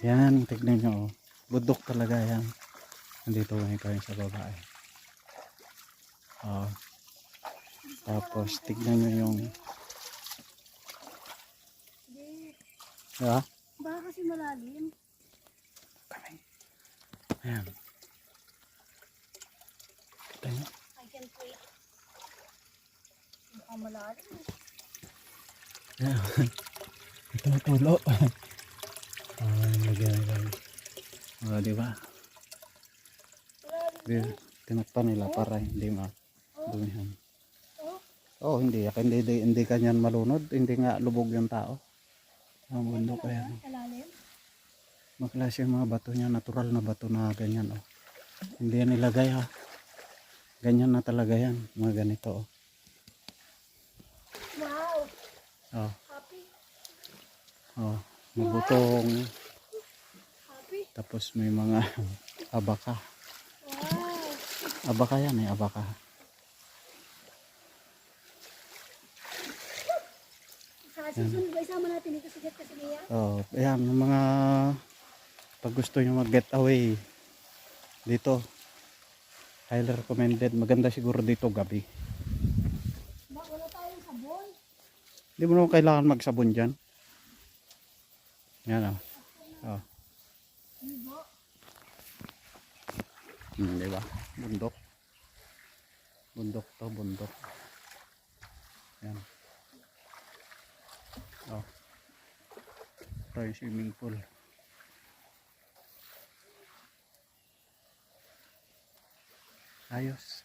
Yan, tignan nyo. Oh. Bundok talaga yan. Nandito kami kayo sa babae. Oh. Tapos tignan nyo yung... Diba? Baka kasi malalim. Kami. Ayan. Kita nyo? I can't wait. Baka malalim. Ayan. Ito tulo. Lagyan. Oh, diba? Tinakpan nila para hindi madumihan. Oh, hindi kanyan malunod, hindi nga lubog yung tao. Ang bundok ayan. Maklase yung mga bato niya, natural na bato na ganyan oh. Hindi yan nilagay ha. Ganyan na talaga yan, mga ganito oh. Wow. Oh. Happy. Oh, mabutong. Happy. Tapos may mga abaka. Wow. Abaka yan eh, abaka. Sa susunod ba isama natin dito sa Jet Casillas? Oh, ayan, yung mga pag gusto nyo mag-get away dito, highly recommended. Maganda siguro dito gabi. Wala tayong sabon. Hindi mo naman kailangan magsabon dyan. Yan o. Oh. Diba? Bundok. Bundok to, bundok. Yan. Oh. Ito yung swimming pool. Ayos.